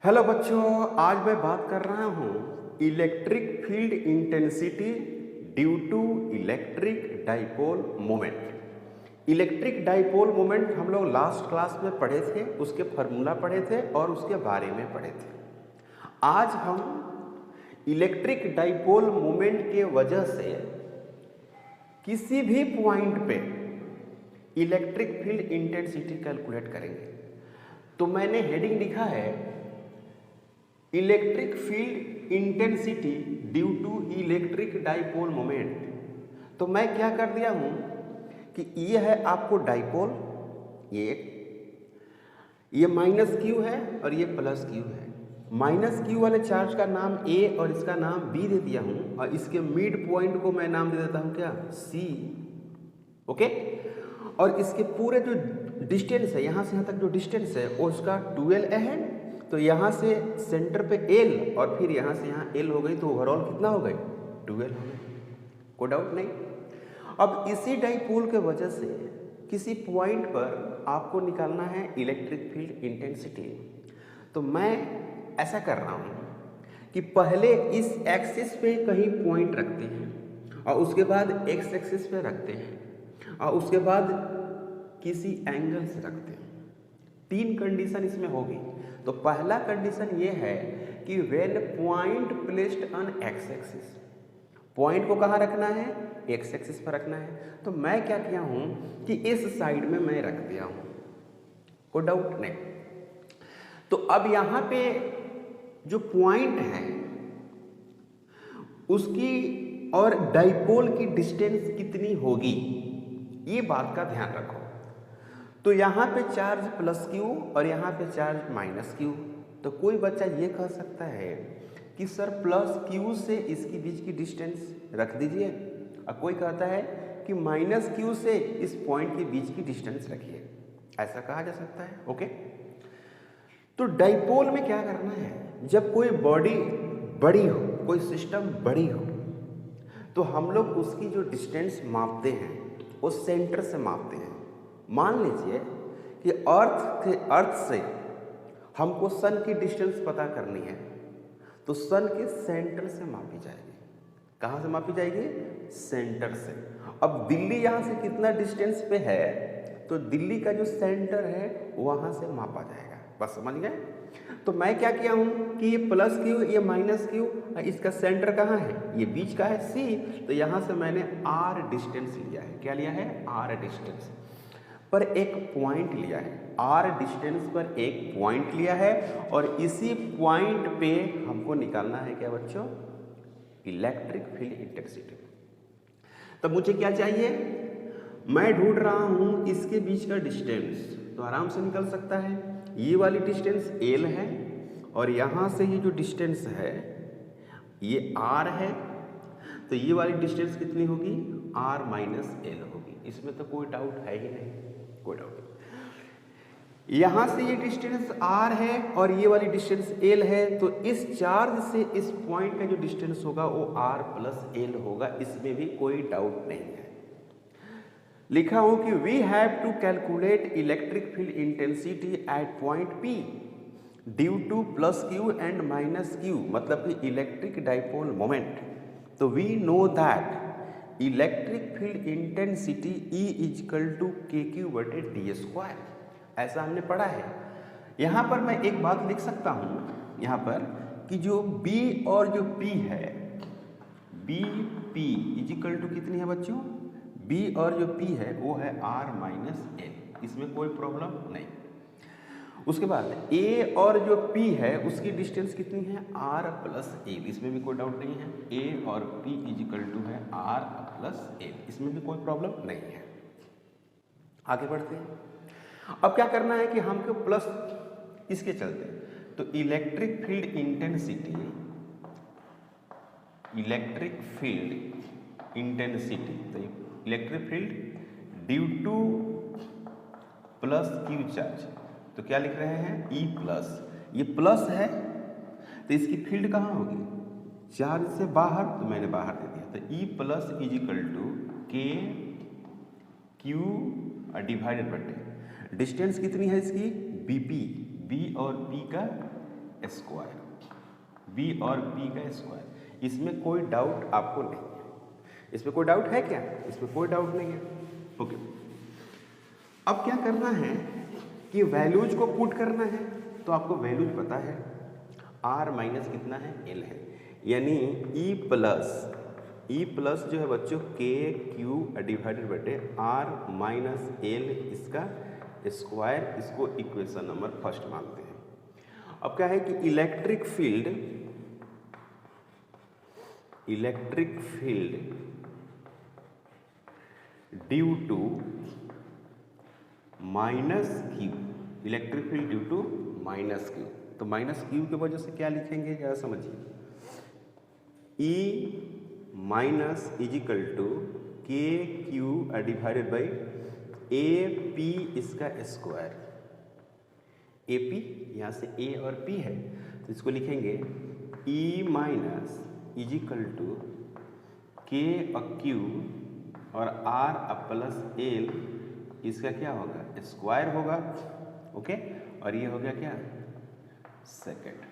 Hello बच्चों, आज मैं बात कर रहा हूँ electric field intensity due to electric dipole moment. Electric dipole moment हम लोग लास्ट क्लास में पढ़े थे, उसके फार्मूला पढ़े थे और उसके बारे में पढ़े थे। आज हम इलेक्ट्रिक डाइपोल मोमेंट के वजह से किसी भी पॉइंट पे इलेक्ट्रिक फील्ड इंटेंसिटी कैलकुलेट करेंगे। तो मैंने हेडिंग लिखा है electric field intensity due to electric dipole moment. तो मैं क्या कर दिया हूं कि ये है आपको डाइपोल, ये माइनस क्यू है और ये प्लस क्यू है। माइनस क्यू वाले चार्ज का नाम ए और इसका नाम बी दे दिया हूं और इसके मिड पॉइंट को मैं नाम दे देता हूं क्या, सी। ओके, और इसके पूरे जो डिस्टेंस है, यहां से यहां तक जो डिस्टेंस है वो उसका 12 है। तो यहाँ से सेंटर पे L और फिर यहाँ से यहाँ L हो गई, तो ओवरऑल कितना हो गई, 12 हो गई। कोई डाउट नहीं। अब इसी डाइपोल के वजह से किसी पॉइंट पर आपको निकालना है इलेक्ट्रिक फील्ड इंटेंसिटी। तो मैं ऐसा कर रहा हूँ कि पहले इस एक्सिस पे कहीं पॉइंट रखते हैं और उसके बाद एक्स एक्सिस पे रखते हैं और उसके बाद किसी एंगल से रखते हैं। 3 कंडीशन इसमें होगी। तो पहला कंडीशन ये है कि when point placed on x axis, point को कहाँ रखना है, एक्स एक्सिस पर रखना है। तो मैं क्या किया हूं कि इस साइड में मैं रख दिया हूं, कोई डाउट नहीं। तो अब यहां पे जो पॉइंट है उसकी और डाइपोल की डिस्टेंस कितनी होगी, ये बात का ध्यान रखो। तो यहाँ पे चार्ज प्लस क्यू और यहाँ पे चार्ज माइनस क्यू। तो कोई बच्चा ये कह सकता है कि सर प्लस क्यू से इसकी बीच की डिस्टेंस रख दीजिए, और कोई कहता है कि माइनस क्यू से इस पॉइंट के बीच की डिस्टेंस रखिए, ऐसा कहा जा सकता है। ओके, तो डाइपोल में क्या करना है, जब कोई बॉडी बड़ी हो, कोई सिस्टम बड़ी हो, तो हम लोग उसकी जो डिस्टेंस मापते हैं वो सेंटर से मापते हैं। मान लीजिए कि अर्थ से हमको सन की डिस्टेंस पता करनी है, तो सन के सेंटर से मापी जाएगी। कहाँ से मापी जाएगी, सेंटर से। अब दिल्ली यहाँ से कितना डिस्टेंस पे है, तो दिल्ली का जो सेंटर है वहाँ से मापा जाएगा। बस समझ गए। तो मैं क्या किया हूँ कि ये प्लस क्यू, ये माइनस क्यू, इसका सेंटर कहाँ है, ये बीच का है सी। तो यहाँ से मैंने आर डिस्टेंस लिया है। क्या लिया है, आर डिस्टेंस पर एक पॉइंट लिया है, आर डिस्टेंस पर एक पॉइंट लिया है, और इसी पॉइंट पे हमको निकालना है क्या बच्चों, इलेक्ट्रिक फील्ड इंटेंसिटी। तो मुझे क्या चाहिए, मैं ढूंढ रहा हूं इसके बीच का डिस्टेंस। तो आराम से निकल सकता है, ये वाली डिस्टेंस L है और यहां से ये जो डिस्टेंस है ये R है। तो ये वाली डिस्टेंस कितनी होगी, R माइनस L होगी। इसमें तो कोई डाउट है ही नहीं, कोई डाउट नहीं। यहां से ये डिस्टेंस R है और ये वाली डिस्टेंस L है। तो इस चार्ज से इस पॉइंट का जो डिस्टेंस होगा वो R प्लस L होगा, इसमें भी कोई डाउट नहीं है। लिखा हो कि we have to calculate electric field intensity at point P due to plus Q and minus Q, मतलब कि इलेक्ट्रिक डाइपोल मोमेंट। तो we know that electric field intensity E equal to KQ/d², ऐसा हमने पढ़ा है। यहाँ पर मैं एक बात लिख सकता हूँ यहाँ पर कि जो B और जो P है, BP इजकल टू कितनी है बच्चों, B और जो P है वो है R माइनस L, इसमें कोई प्रॉब्लम नहीं। उसके बाद A और जो P है उसकी डिस्टेंस कितनी है, R प्लस L, इसमें भी कोई डाउट नहीं है। A और P इजिकल टू है R प्लस L, इसमें भी कोई प्रॉब्लम नहीं है। आगे बढ़ते हैं। अब क्या करना है कि हमको प्लस इसके चलते, तो electric field intensity, electric field intensity, तो electric field due to plus Q charge, तो क्या लिख रहे हैं, E प्लस, ये प्लस है तो इसकी फील्ड कहाँ होगी, चार्ज से बाहर, तो मैंने बाहर दे दिया। तो E plus equal to KQ divided by, distance कितनी है इसकी, BP, B और P का स्क्वायर, बी और पी का स्क्वायर। इसमें कोई डाउट आपको नहीं है? इसमें कोई डाउट है क्या? इसमें कोई डाउट नहीं है। ओके, अब क्या करना है कि वैल्यूज को पुट करना है। तो आपको वैल्यूज पता है, आर माइनस कितना है, एल है, यानी ई प्लस जो है बच्चों के क्यू डिवाइडेड बटे आर माइनस एल इसका स्क्वायर, इसको इक्वेशन नंबर फर्स्ट मानते हैं। अब क्या है कि electric field due to minus Q, electric field due to minus Q. तो माइनस क्यू की वजह से क्या लिखेंगे जरा समझिए, E minus is equal to K Q divided by A P इसका स्क्वायर। ए पी यहाँ से ए और पी है तो इसको लिखेंगे E minus is equal to K Q और आर प्लस एल इसका क्या होगा, स्क्वायर होगा। ओके, और ये हो गया क्या, सेकेंड,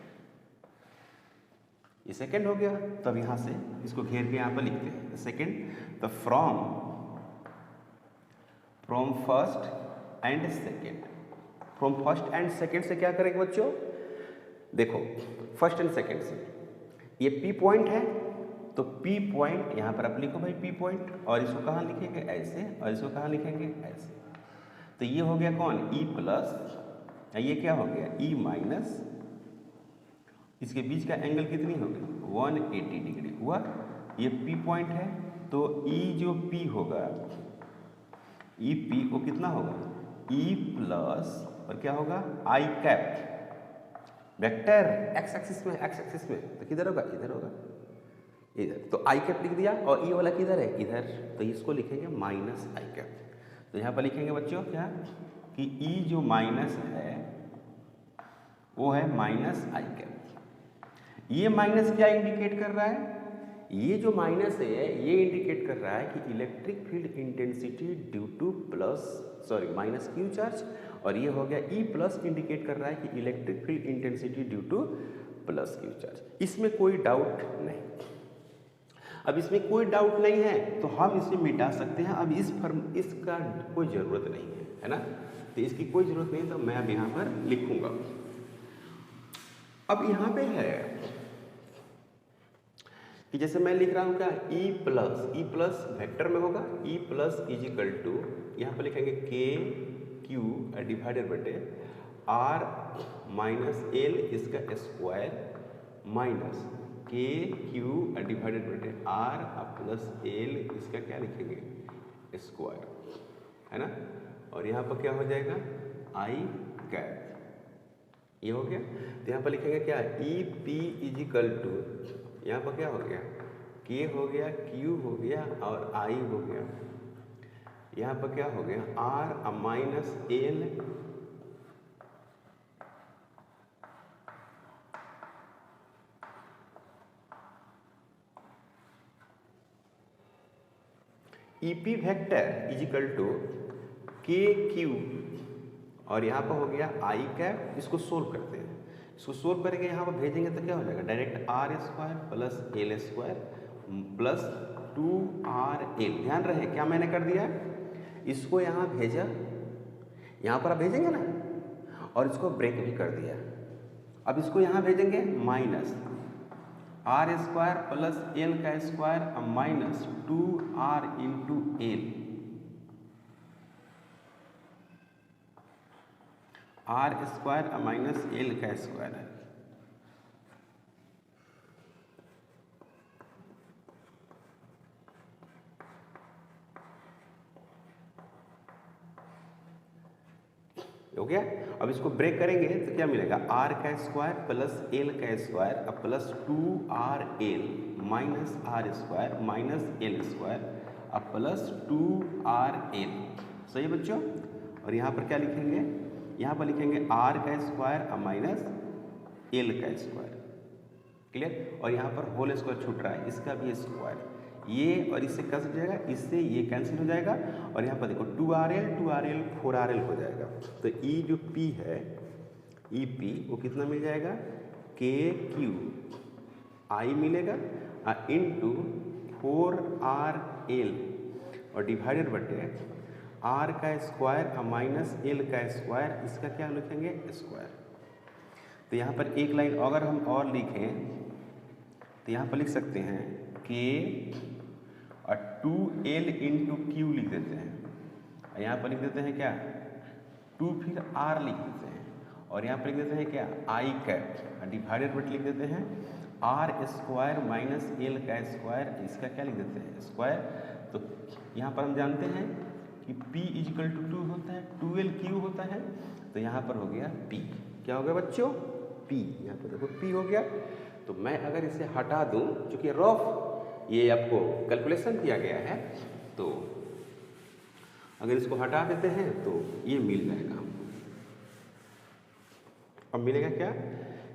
ये सेकेंड हो गया। तो अब यहाँ से इसको घेर के यहाँ पर लिखते हैं सेकेंड। तो from first and second, from first and second से क्या करेंगे बच्चों, देखो फर्स्ट एंड सेकेंड से ये पी पॉइंट है तो पी पॉइंट यहाँ पर आप लिखो भाई पी पॉइंट, और इसको कहाँ लिखेंगे ऐसे, और इसको कहाँ लिखेंगे ऐसे। तो ये हो गया कौन, ई प्लस, ये क्या हो गया ई माइनस, इसके बीच का एंगल कितनी होगी 180 डिग्री हुआ। ये पी पॉइंट है तो ई जो पी होगा, ई पी वो कितना होगा ई प्लस और क्या होगा आई कैप, वेक्टर एक्स एक्सिस में तो किधर होगा, इधर होगा, इधर। तो आई कैप लिख दिया, और ई वाला किधर है, इधर। तो इसको लिखेंगे माइनस आई कैप। तो यहाँ पर लिखेंगे बच्चों क्या कि ई जो माइनस है वो है माइनस आई कैप। ये माइनस क्या इंडिकेट कर रहा है, ये जो माइनस है ये इंडिकेट कर रहा है कि electric field intensity due to minus Q charge, और ये हो गया ई प्लस इंडिकेट कर रहा है कि electric field intensity due to plus Q charge. इसमें कोई डाउट नहीं। अब इसमें कोई डाउट नहीं है तो हम इसे मिटा सकते हैं। अब इसका कोई ज़रूरत नहीं है ना, तो इसकी कोई ज़रूरत नहीं, तो मैं अब यहाँ पर लिखूंगा। अब यहाँ पे है कि जैसे मैं लिख रहा हूँ क्या ई प्लस वेक्टर में होगा, E plus is equal to यहाँ पर लिखेंगे के क्यू डिवाइडेड बटे आर माइनस एल इसका square minus K Q divided बटे आर प्लस एल इसका क्या लिखेंगे स्क्वायर, है ना। और यहाँ पर क्या हो जाएगा आई कैप, ये हो गया। तो यहाँ पर लिखेंगे क्या E P is equal to, यहाँ पर क्या हो गया के हो गया, क्यू हो गया और आई हो गया। यहाँ पर क्या हो गया R minus L EP vector is equal to K Q और यहाँ पर हो गया आई कैप। इसको सोल्व करते हैं, इसको सोल्व करके यहाँ पर भेजेंगे तो क्या हो जाएगा direct are square plus L square plus 2RL। ध्यान रहे क्या मैंने कर दिया, इसको यहाँ भेजा, यहाँ पर आप भेजेंगे ना, और इसको ब्रेक भी कर दिया। अब इसको यहाँ भेजेंगे minus R square plus L का square minus 2R into L, R square minus L का स्क्वायर है। हो गया। अब इसको ब्रेक करेंगे तो क्या मिलेगा आर का स्क्वायर प्लस एल का स्क्वायर अब plus 2RL minus R square minus L square अब प्लस 2RL। सही है बच्चों। और यहाँ पर क्या लिखेंगे, यहाँ पर लिखेंगे आर का स्क्वायर माइनस एल का स्क्वायर। क्लियर। और यहाँ पर होल स्क्वायर छूट रहा है, इसका भी स्क्वायर, ये और इससे कैंसिल हो जाएगा, इससे ये कैंसिल हो जाएगा। और यहाँ पर देखो 2RL 4RL हो जाएगा। तो ई जो पी है, ई पी वो कितना मिल जाएगा KQ I मिलेगा इंटू 4RL और डिवाइडेड बटे R का स्क्वायर माइनस L का स्क्वायर, इसका क्या लिखेंगे स्क्वायर। तो यहाँ पर एक लाइन अगर हम और लिखें तो यहाँ पर लिख सकते हैं K और 2L इंटू Q लिख देते हैं, और यहाँ पर लिख देते हैं क्या 2 फिर R लिख देते हैं, और यहाँ पर लिख देते हैं क्या I कैप डिवाइडेड बट लिख देते हैं R स्क्वायर माइनस L का स्क्वायर, इसका क्या लिख देते हैं स्क्वायर। तो यहाँ पर हम जानते हैं कि P इजिकल टू 2 होता है, 2LQ होता है, तो यहाँ पर हो गया P। क्या हो गया बच्चों P, यहाँ पर देखो P हो गया। तो मैं अगर इसे हटा दूँ, चूँकि रफ ये आपको कैलकुलेशन किया गया है, तो अगर इसको हटा देते हैं तो ये मिल जाएगा हमको। अब मिलेगा क्या,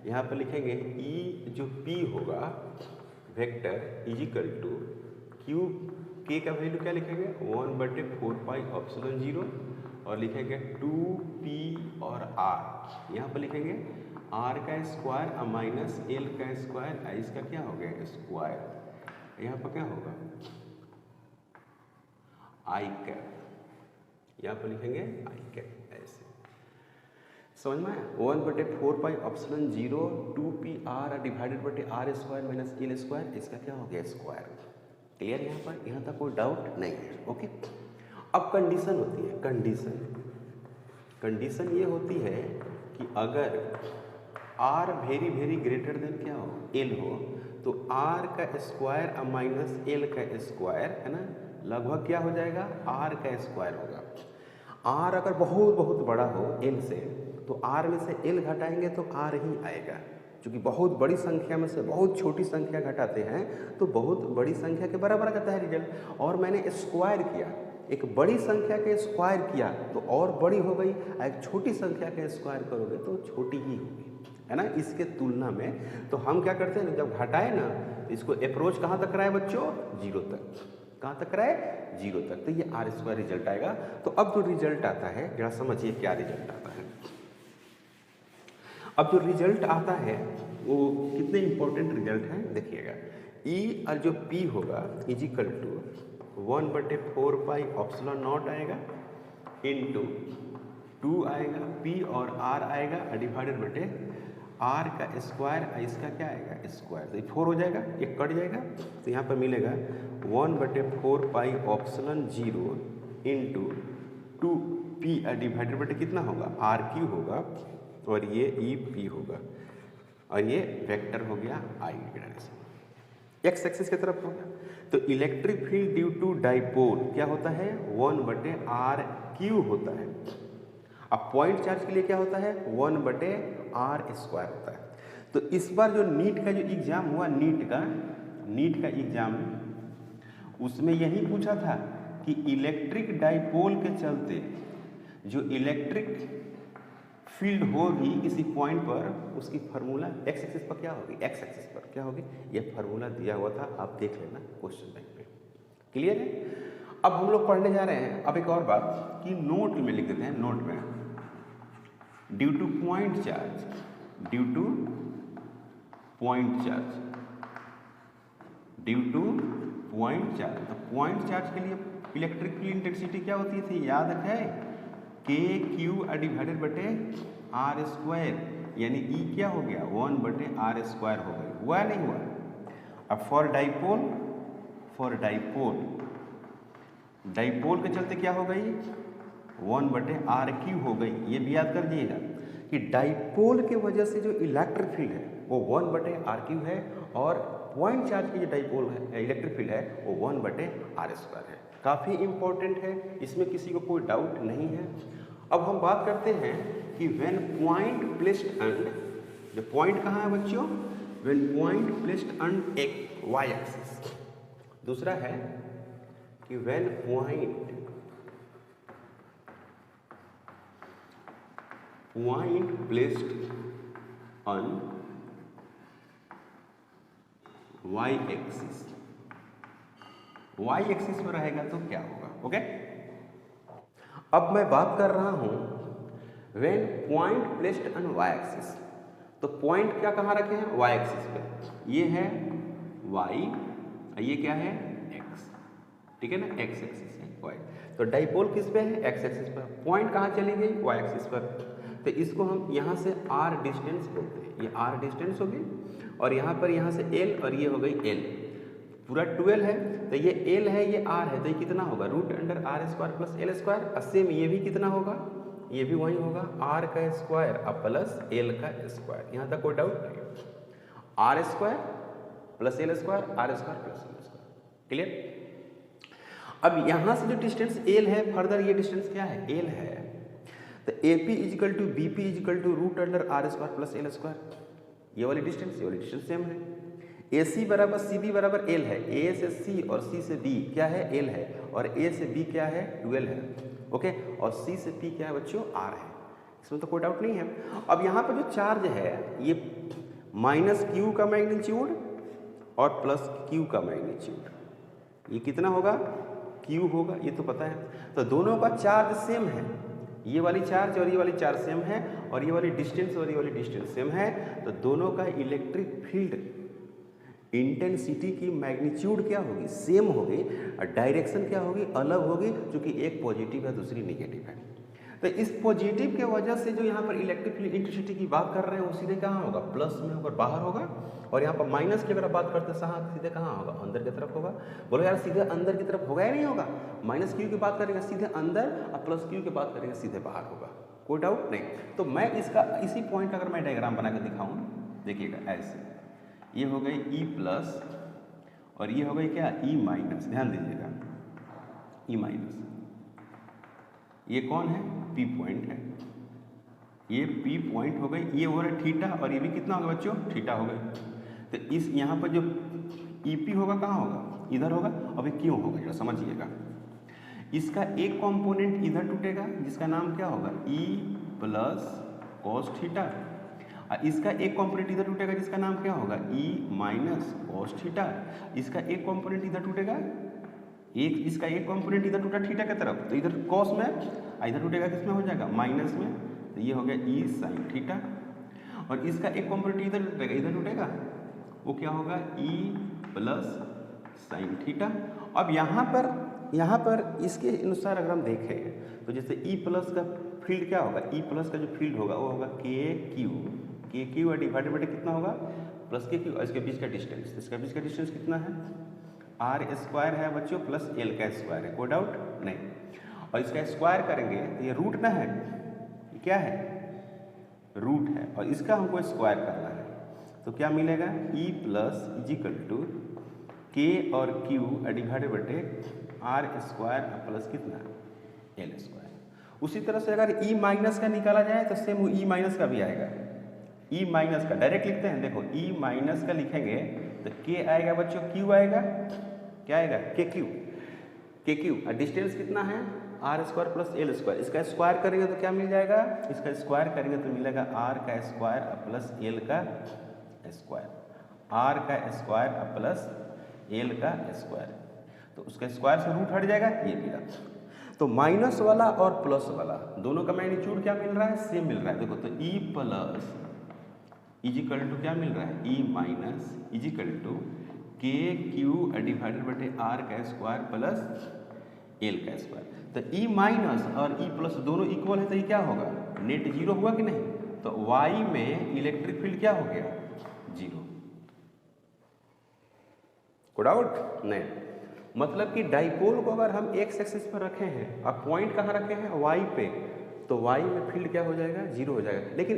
यहाँ पर लिखेंगे E जो P होगा vector equal to Q, K का वैल्यू क्या लिखेंगे 1/4 पाई एप्सिलॉन 0 और लिखेंगे 2P और R, यहाँ पर लिखेंगे R का स्क्वायर माइनस L का स्क्वायर, इसका क्या हो गया स्क्वायर, यहाँ पर क्या होगा I कैप, यहाँ पर लिखेंगे I कैप ऐसे। समझ में आया 1/4 पाई एप्सिलॉन 0 2PR डिवाइडेड बटे R square minus L square, इसका क्या हो गया स्क्वायर। क्लियर यहाँ पर, यहाँ तक कोई डाउट नहीं है। ओके, अब कंडीशन होती है, कंडीशन ये होती है कि अगर R very very greater than क्या हो L हो, तो R का स्क्वायर माइनस L का स्क्वायर है ना, लगभग क्या हो जाएगा R का स्क्वायर होगा। R अगर बहुत बहुत बड़ा हो L से, तो R में से L घटाएंगे तो R ही आएगा, क्योंकि बहुत बड़ी संख्या में से बहुत छोटी संख्या घटाते हैं तो बहुत बड़ी संख्या के बराबर आता है रिजल्ट। और मैंने स्क्वायर किया, एक बड़ी संख्या के स्क्वायर किया तो और बड़ी हो गई, एक छोटी संख्या के स्क्वायर करोगे तो छोटी ही होगी, है ना, इसके तुलना में। तो हम क्या करते हैं जब घटाए ना, तो इसको अप्रोच कहाँ तक कराए बच्चों 0 तक, कहाँ तक कराए 0 तक, तो ये R स्क्वायर रिजल्ट आएगा। तो अब जो रिजल्ट आता है जरा समझिए क्या रिजल्ट आता है। अब जो रिजल्ट आता है वो कितने इंपॉर्टेंट रिजल्ट है देखिएगा। E और जो P होगा equal to 1/4 pi epsilon not आएगा इंटू 2 आएगा, P और R आएगा डिवाइडेड बटे R का स्क्वायर, इसका क्या आएगा स्क्वायर, तो 4 हो जाएगा, ये कट जाएगा, तो यहाँ पर मिलेगा 1/4 pi epsilon 0 into 2P divided बटे कितना होगा RQ होगा, और ये EP होगा, और ये वेक्टर हो गया I एक्स एक्सिस की तरफ होगा। तो electric field due to dipole क्या होता है 1/RQ होता है। अब पॉइंट चार्ज के लिए क्या होता है 1/R स्क्वायर होता है। तो इस बार जो नीट का जो एग्जाम हुआ, नीट का एग्जाम, उसमें यही पूछा था कि इलेक्ट्रिक डाइपोल के चलते जो इलेक्ट्रिक फील्ड होगी किसी पॉइंट पर, उसकी फार्मूला एक्स एक्सिस पर क्या होगी, एक्स एक्सिस पर क्या होगी, ये फार्मूला दिया हुआ था, आप देख लेना क्वेश्चन बैंक पे। क्लियर है। अब हम लोग पढ़ने जा रहे हैं। अब एक और बात कि नोट में लिख देते हैं, नोट में due two point charge, due two point charge, due two point charge. तो पॉइंट चार्ज के लिए इलेक्ट्रिक फील्ड इंटेंसिटी क्या होती थी, याद है KQ डिवाइडेड बटे R स्क्वायर, यानी E क्या हो गया 1/R स्क्वायर हो गई, हुआ नहीं हुआ। अब फॉर डाइपोल के चलते क्या हो गई 1/RQ हो गई। ये भी याद कर दीजिएगा कि डाइपोल के वजह से जो इलेक्ट्रिक फील्ड है वो 1/RQ है, और पॉइंट चार्ज की जो डाइपोल है इलेक्ट्रिक फील्ड है वो 1/R स्क्वायर है। काफ़ी इंपॉर्टेंट है, इसमें किसी को कोई डाउट नहीं है। अब हम बात करते हैं कि व्हेन पॉइंट प्लेस्ड ऑन, जो पॉइंट कहाँ है बच्चों, व्हेन पॉइंट प्लेस्ड ऑन एक y एक्सिस। दूसरा है कि when point placed on y axis, y axis पर रहेगा तो क्या होगा। ओके, अब मैं बात कर रहा हूं when point placed on y axis. तो पॉइंट क्या कहाँ रखे हैं, वाई एक्सिस पे। ये है वाई, ये क्या है एक्स, ठीक है ना, एक्स एक्सिस है वाई। तो डाइपोल किस पे है, एक्स एक्सिस पर। पॉइंट कहाँ चली गई, वाई एक्सिस पर। तो इसको हम यहाँ से आर डिस्टेंस बोलते हैं, ये आर डिस्टेंस होगी, और यहाँ पर यहाँ से एल, और ये हो गई एल, पूरा 12 है। तो ये एल है, ये आर है, तो ये कितना होगा, root under R square plus L square. Same ये भी कितना होगा, ये भी वही होगा, आर का स्क्वायर अब प्लस एल का स्क्वायर। यहाँ तक कोई डाउट नहीं, R square plus L square, R square plus L square, clear. अब यहाँ से जो डिस्टेंस एल है, फर्दर ये डिस्टेंस क्या है, एल है। तो A P equal to B P equal to root under R square plus L square, ये वाली डिस्टेंस सेम है। ए सी बराबर सी बी बराबर एल है, ए से सी और सी से बी क्या है, एल है, और ए से बी क्या है, 12 है, ओके, और सी से पी क्या है बच्चों, आर है, इसमें तो कोई डाउट नहीं है। अब यहाँ पर जो चार्ज है ये माइनस क्यू का मैग्नीट्यूड और प्लस क्यू का मैग्नीट्यूड, ये कितना होगा, क्यू होगा, ये तो पता है। तो दोनों का चार्ज सेम है, ये वाली चार्ज और ये वाली चार्ज सेम है, और ये वाली डिस्टेंस और ये वाली डिस्टेंस सेम है। तो दोनों का इलेक्ट्रिक फील्ड इंटेंसिटी की मैग्नीट्यूड क्या होगी, सेम होगी, और डायरेक्शन क्या होगी, अलग होगी, क्योंकि एक पॉजिटिव है दूसरी निगेटिव है। तो इस पॉजिटिव के वजह से जो यहाँ पर इलेक्ट्रिक फील्ड इंटेंसिटी की बात कर रहे हैं वो सीधे कहाँ होगा, प्लस में होकर बाहर होगा, और यहाँ पर माइनस की अगर बात करते हैं सीधे कहाँ होगा, अंदर की तरफ होगा। बोलो यार सीधे अंदर की तरफ होगा या नहीं होगा, माइनस क्यू की बात करेंगे सीधे अंदर, और प्लस क्यू की बात करेंगे सीधे बाहर होगा, कोई डाउट नहीं। तो मैं इसका इसी पॉइंट का अगर मैं डायग्राम बना के दिखाऊँ, देखिएगा ऐसे, ये हो गई ई प्लस और ये हो गई क्या, ई माइनस, ध्यान दीजिएगा, ई माइनस, ये कौन है, पी पॉइंट है, ये पी पॉइंट हो गई, ये हो रहा है थीटा, और ये भी कितना होगा बच्चों, थीटा हो गई। तो इस यहाँ पर जो ई पी होगा कहाँ होगा, इधर होगा, अब ये क्यों होगा जरा समझिएगा। इसका एक कंपोनेंट इधर टूटेगा जिसका नाम क्या होगा, ई प्लस कॉस थीटा, और इसका एक कंपोनेंट इधर टूटेगा जिसका नाम क्या होगा, ई माइनस कॉस थीटा। इसका एक कंपोनेंट इधर टूटेगा, इसका एक कंपोनेंट इधर टूटा थीटा की तरफ, तो इधर कॉस में, इधर टूटेगा किसमें हो जाएगा, माइनस में, तो ये हो गया ई साइन थीटा। और इसका एक कंपोनेंट इधर टूटेगा, वो क्या होगा, ई प्लस साइन थीटा। अब यहाँ पर इसके अनुसार अगर हम देखें तो जैसे ई प्लस का फील्ड क्या होगा, ई प्लस का जो फील्ड होगा वो होगा के क्यू डिवाइडेड बाय कितना होगा, प्लस के क्यू, और इसके बीच का डिस्टेंस, इसका बीच का डिस्टेंस कितना है, आर स्क्वायर है बच्चों, प्लस एल का स्क्वायर है, कोई डाउट नहीं। और इसका स्क्वायर करेंगे तो ये रूट ना है, ये क्या है, रूट है, और इसका हमको स्क्वायर करना है, तो क्या मिलेगा, ई प्लस इजिकल टू के और क्यू डिवाइडेड बटे आर स्क्वायर प्लस कितना, एल स्क्वायर। उसी तरह से अगर ई माइनस का निकाला जाए तो सेम ई माइनस का भी आएगा, ई माइनस का डायरेक्ट लिखते हैं, देखो ई माइनस का लिखेंगे तो के आएगा बच्चों, क्यू आएगा, क्या आएगा, के क्यू, और डिस्टेंस कितना है, R square plus L square. इसका स्क्वायर करेंगे तो क्या मिल जाएगा, इसका स्क्वायर करेंगे तो मिलेगा आर का स्क्वायर प्लस एल का स्क्वायर, आर का स्क्वायर प्लस एल का स्क्वायर, तो उसका स्क्वायर से रूट हट जाएगा, ये मिला। तो माइनस वाला और प्लस वाला दोनों का मैग्नीट्यूड क्या मिल रहा है, सेम मिल रहा है। देखो तो ई प्लस इजिकल टू क्या मिल रहा है, E minus is equal to K Q divided बटे आर का स्क्वायर प्लस एल का स्क्वायर। तो ई माइनस और ई प्लस दोनों इक्वल है, तो ये क्या होगा, नेट जीरो हुआ कि नहीं। तो वाई में इलेक्ट्रिक फील्ड क्या हो गया, जीरो, कोई डाउट नहीं। मतलब कि डाइपोल को अगर हम एक्स एक्सिस पर रखे हैं और पॉइंट कहाँ रखे हैं, वाई पे, तो वाई में फील्ड क्या हो जाएगा, जीरो हो जाएगा। लेकिन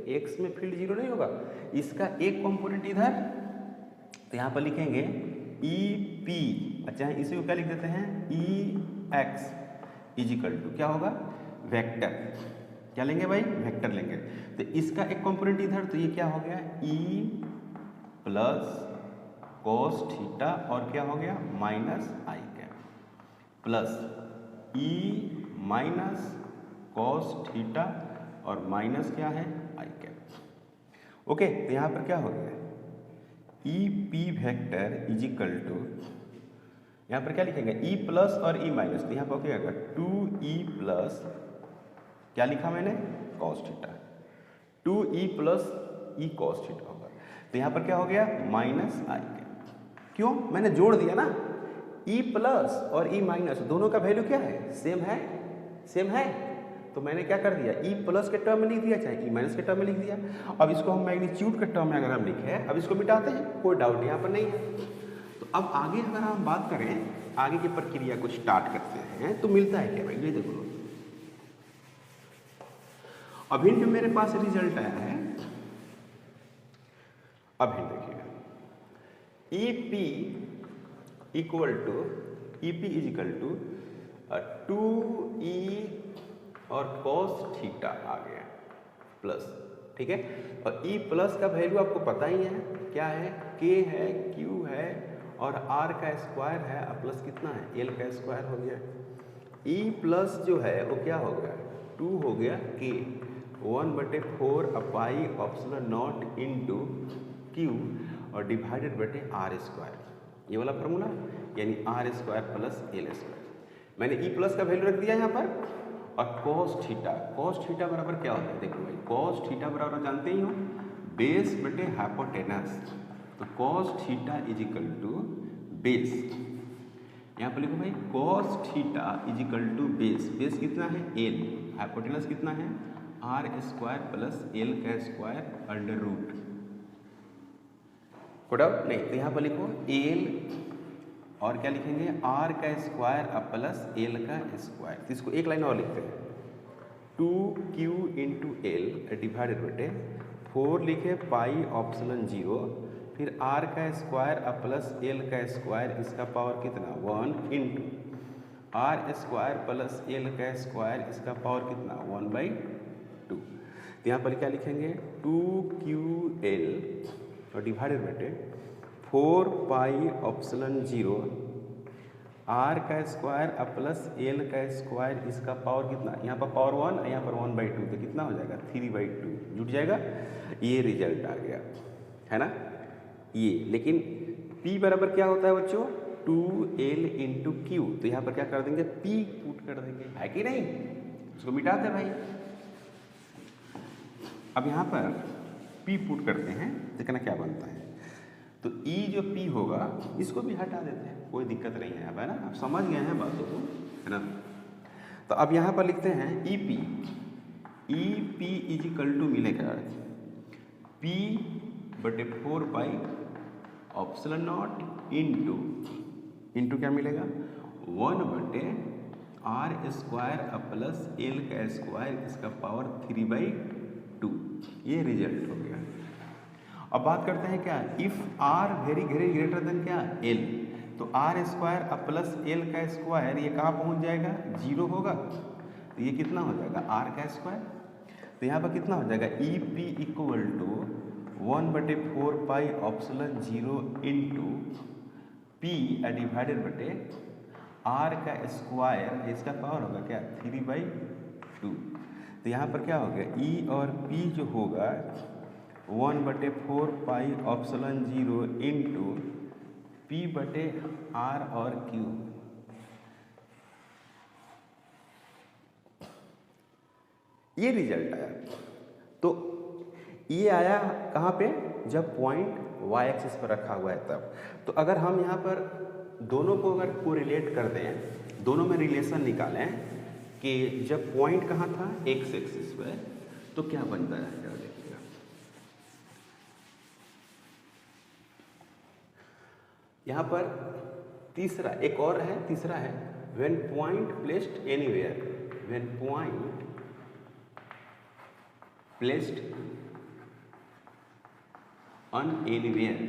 एक्स में फील्ड जीरो नहीं होगा, इसका एक कंपोनेंट इधर, तो यहाँ पर लिखेंगे ई पी, अच्छा इसी को क्या लिख देते हैं, ई एक्स इजिकल टू क्या होगा, वेक्टर, क्या लेंगे भाई, वेक्टर लेंगे। तो इसका एक कंपोनेंट इधर, तो ये क्या हो गया, ई प्लस कॉस थीटा, और क्या हो गया, माइनस आई cap, plus E minus cos theta और माइनस क्या है, आई कैप। ओके, तो यहाँ पर क्या हो गया, E P vector equal to, यहाँ पर क्या लिखेंगे, ई प्लस और ई माइनस, तो यहाँ पर क्या होगा, 2e प्लस, क्या लिखा मैंने, cos theta, 2e plus E cos theta होगा। तो यहाँ पर क्या हो गया माइनस आई कैप, क्यों मैंने जोड़ दिया ना, ई प्लस और ई माइनस दोनों का वैल्यू क्या है, सेम है। तो मैंने क्या कर दिया, ई प्लस के टर्म में लिख दिया चाहे ई माइनस के टर्म में लिख दिया। अब इसको हम मैग्नीट्यूड के टर्म में अगर हम लिखे, अब इसको मिटाते हैं, कोई डाउट यहाँ पर नहीं है। तो अब आगे अगर हम बात करें, आगे की प्रक्रिया को स्टार्ट करते हैं, तो मिलता है क्या भाई, ये देखो अभी जो मेरे पास रिजल्ट आया है, अभी देखिएगा E P equal to E P is equal to 2e और cos थीटा आ गया प्लस, ठीक है। और e प्लस का वैल्यू आपको पता ही है क्या है, k है, q है और r का स्क्वायर है, और प्लस कितना है, l का स्क्वायर हो गया। e प्लस जो है वो क्या हो गया, 2 हो गया k 1/4 pi optional not into q और डिवाइडेड बटे r स्क्वायर, ये वाला फॉर्मूला, यानी r square plus l square. मैंने e प्लस का वैल्यू रख दिया यहाँ पर, और cos थीटा बराबर क्या होता है, देखो भाई cos थीटा बराबर जानते ही हो बेस बटे हाइपोटेनस। तो cos theta is equal to base, यहाँ पर लिखो भाई cos theta is equal to base कितना है l, हाइपोटेनस कितना है r स्क्वायर प्लस l का स्क्वायर अंडर रूट, कोई डाउट नहीं। तो यहाँ पर लिखो l और क्या लिखेंगे r का स्क्वायर प्लस l का स्क्वायर। तो इसको एक लाइन और लिखते हैं, 2q इंटू एल डिवाइडेड बटे 4 लिखे पाई ऑप्शनल 0, फिर r का स्क्वायर प्लस l का स्क्वायर, इसका पावर कितना 1 into r square plus l का स्क्वायर, इसका पावर कितना 1/2। तो यहाँ पर क्या लिखेंगे 2ql और डिवाइडेड बटे 4 पाई ऑप्शनल 0 r का स्क्वायर प्लस l का स्क्वायर, इसका पावर कितना, यहाँ पर पावर 1 यहाँ पर 1/2, तो कितना हो जाएगा 3/2, जुट जाएगा। ये रिजल्ट आ गया है ना ये। लेकिन p बराबर क्या होता है बच्चों 2l इंटू क्यू, तो यहाँ पर क्या कर देंगे p पुट कर देंगे, है कि नहीं, इसको मिटाते हैं भाई। अब यहाँ पर p पुट करते हैं, देखना क्या बनता है। तो e जो p होगा इसको भी हटा देते हैं, कोई दिक्कत नहीं है, अब है ना, आप समझ गए हैं बातों को, है ना। तो अब यहाँ पर लिखते हैं E P is equal to मिलेगा p बटे 4 पाई ऑप्शनल नॉट इंटू क्या मिलेगा 1 बटे r स्क्वायर प्लस l का स्क्वायर, इसका पावर 3/2, ये रिजल्ट हो गया। अब बात करते हैं क्या, if r very greater than क्या l, तो r स्क्वायर प्लस l का स्क्वायर ये कहाँ पहुँच जाएगा 0 होगा, तो ये कितना हो जाएगा r का स्क्वायर। तो यहाँ पर कितना हो जाएगा E P equal to 1/4 pi optional 0 into P divided बटे r का स्क्वायर, इसका पावर होगा क्या 3/2। तो यहाँ पर क्या हो गया e और p जो होगा 1/4 पाई ऑप्शनल 0 इंटू पी बटे r और q। ये रिजल्ट आया। तो ये आया कहाँ पे, जब पॉइंट y एक्सिस पर रखा हुआ है तब। तो अगर हम यहाँ पर दोनों को अगर कोरिलेट कर दें, दोनों में रिलेशन निकालें कि जब पॉइंट कहाँ था x एक्सिस पर, तो क्या बनता है, क्या देखिएगा। यहाँ पर तीसरा एक और है, तीसरा है when point placed anywhere, when point placed on anywhere,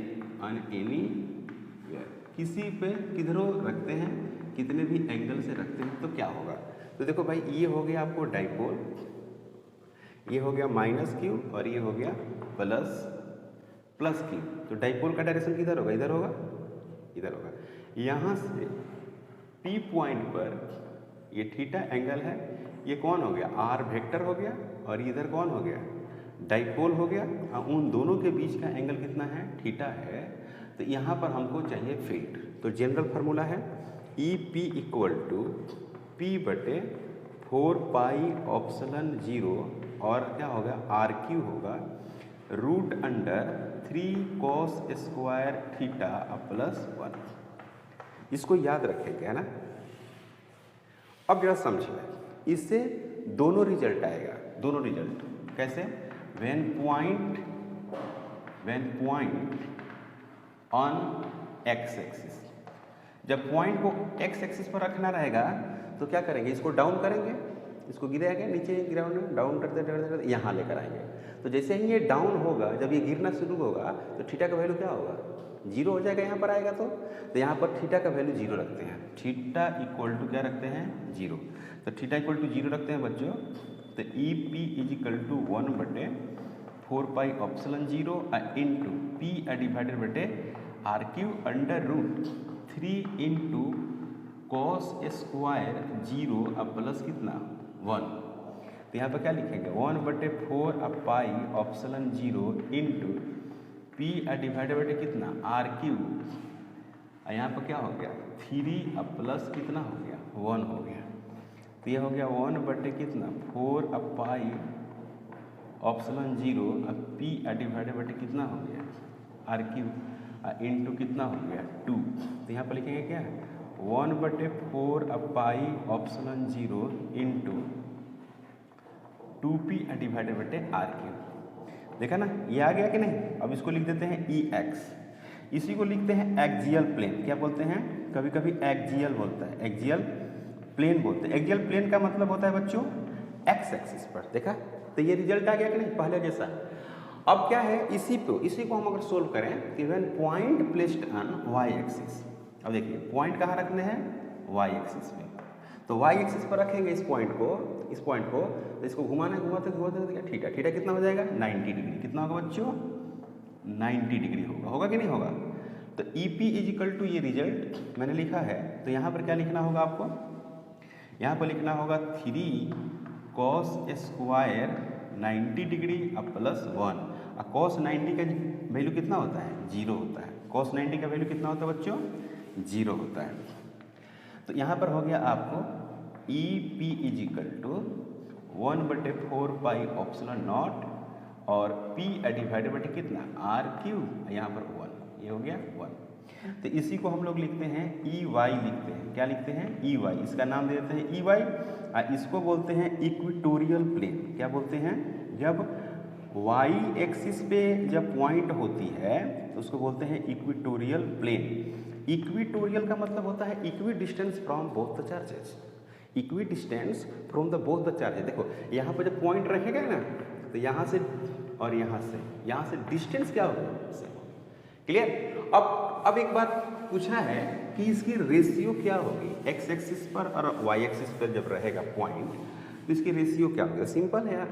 किसी पे किधरों रखते हैं, कितने भी एंगल से रखते हैं, तो क्या होगा। तो देखो भाई ये हो गया आपको डाइपोल, ये हो गया -q और ये हो गया प्लस q। तो डाइपोल का डायरेक्शन किधर होगा, इधर होगा, इधर होगा। यहाँ से P पॉइंट पर ये थीटा एंगल है, ये कौन हो गया r वेक्टर हो गया, और इधर कौन हो गया डाइपोल हो गया, और उन दोनों के बीच का एंगल कितना है थीटा है। तो यहाँ पर हमको चाहिए फील्ड। तो जनरल फार्मूला है E P equal to P बटे 4 पाई ऑप्शनल 0 और क्या होगा आर क्यू होगा root under 3 cos square theta plus 1। इसको याद रखेंगे, है ना। अब जरा समझिए, इससे दोनों रिजल्ट आएगा, दोनों रिजल्ट कैसे? When point on x axis, जब पॉइंट को एक्स एक्सिस पर रखना रहेगा तो क्या करेंगे, इसको डाउन करेंगे, इसको गिराएंगे नीचे, ग्राउंड में डाउन करते यहाँ लेकर आएंगे। तो जैसे ही ये डाउन होगा, जब ये गिरना शुरू होगा तो थीटा का वैल्यू क्या होगा, 0 हो जाएगा। यहाँ पर आएगा तो यहाँ पर थीटा का वैल्यू 0 रखते हैं, थीटा इक्वल टू क्या रखते हैं, 0। तो थीटा इक्वल टू 0 रखते हैं बच्चों। तो E P is equal to 1/4 pi epsilon 0 into P divided बटे R Q under root 3 into cos square 0 अब प्लस कितना 1। तो यहाँ पर क्या लिखेंगे, 1/4 pi epsilon 0 into P divided बटे कितना आर क्यू, यहाँ पर क्या हो गया 3 अब प्लस कितना हो गया 1 हो गया। तो यह हो गया 1 कितना 4 पाई ऑप्सिलन 0 अब पी डिवाइडेड बटे कितना हो गया आर क्यू इंटू कितना हो गया 2। तो यहाँ पर लिखेंगे क्या 1/4 pi epsilon 0 into 2p divided बटे आर क्यू। देखा ना, ये आ गया कि नहीं। अब इसको लिख देते हैं ई एक्स, इसी को लिखते हैं एक्जियल प्लेन। क्या बोलते हैं, कभी कभी एक्जियल बोलता है, एक्जियल प्लेन बोलते हैं। एक्जियल प्लेन का मतलब होता है बच्चों एक्स एक्सिस पर। देखा, तो ये रिजल्ट आ गया कि नहीं, पहले जैसा। अब क्या है, इसी को हम अगर सोल्व करें कि when point placed on Y axis. अब देखिए पॉइंट कहाँ रखने हैं, वाई एक्सिस पे। तो वाई एक्सिस पर रखेंगे इस पॉइंट को, तो इसको घुमाना घुमाते थीटा कितना हो जाएगा 90 डिग्री। कितना होगा बच्चों 90 डिग्री होगा कि नहीं होगा। तो E P is equal to ये रिजल्ट मैंने लिखा है। तो यहाँ पर क्या लिखना होगा आपको, यहाँ पर लिखना होगा 3 cos स्क्वायर 90 डिग्री अब प्लस 1। और cos 90 का वैल्यू कितना होता है 0 होता है। cos 90 का वैल्यू कितना होता है बच्चों 0 होता है। तो यहाँ पर हो गया आपको E P is equal to 1/4 pi epsilon nought और पी डिवाइडेड बटे कितना आर क्यू, यहाँ पर 1, ये हो गया 1। तो इसी को हम लोग लिखते हैं ई वाई, लिखते हैं क्या लिखते हैं ई वाई, इसका नाम दे देते हैं ई वाई। इसको बोलते हैं इक्वेटोरियल प्लेन। क्या बोलते हैं, जब वाई एक्सिस पे जब पॉइंट होती है तो उसको बोलते हैं इक्वेटोरियल प्लेन। इक्वेटोरियल का मतलब होता है equi distance from both the charges, equi distance from the both the charges. देखो यहाँ पर जब पॉइंट रखेगा ना तो यहाँ से और यहाँ से डिस्टेंस क्या होगा, क्लियर। अब एक बार पूछना है कि इसकी रेशियो क्या होगी, एक्स एक्सिस पर और वाई एक्सिस पर जब रहेगा पॉइंट तो इसकी रेशियो क्या होगी। सिंपल है यार,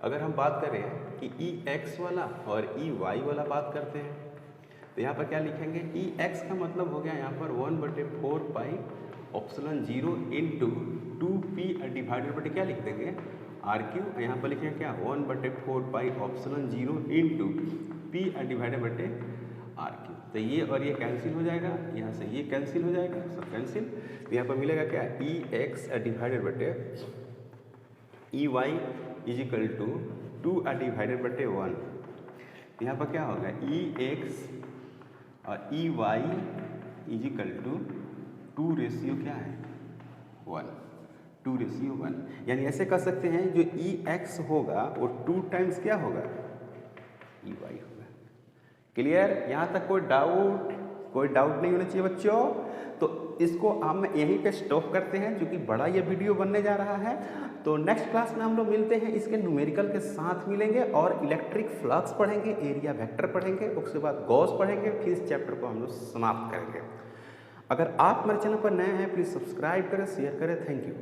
अगर हम बात करें कि ई एक्स वाला और ई वाई वाला बात करते हैं तो यहाँ पर क्या लिखेंगे, ई एक्स का मतलब हो गया यहाँ पर 1/4 pi epsilon 0 into 2p divided बटे क्या लिख देंगे आर क्यू। यहाँ पर लिखेंगे क्या 1/4 pi epsilon 0 into p divided बटे आर क्यू। तो ये और ये कैंसिल हो जाएगा, यहाँ से ये कैंसिल हो जाएगा, सब कैंसिल। तो यहाँ पर मिलेगा क्या ई एक्स डिवाइडेड बटे E Y is equal to 2 divided बटे 1। यहाँ पर क्या होगा ई एक्स और E Y is equal to 2 ratio क्या है 1, 2 रेशियो 1। यानी ऐसे कर सकते हैं जो ई एक्स होगा वो 2 टाइम्स क्या होगा ई वाई होगा। क्लियर, यहाँ तक कोई डाउट नहीं होना चाहिए बच्चों। तो इसको हम यहीं पे स्टॉप करते हैं क्योंकि बड़ा ये वीडियो बनने जा रहा है। तो नेक्स्ट क्लास में हम लोग मिलते हैं, इसके न्यूमेरिकल के साथ मिलेंगे और इलेक्ट्रिक फ्लक्स पढ़ेंगे, एरिया वेक्टर पढ़ेंगे, उसके बाद गॉस पढ़ेंगे, फिर इस चैप्टर को हम लोग समाप्त करेंगे। अगर आप मेरे चैनल पर नए हैं प्लीज़ सब्सक्राइब करें, शेयर करें। Thank you.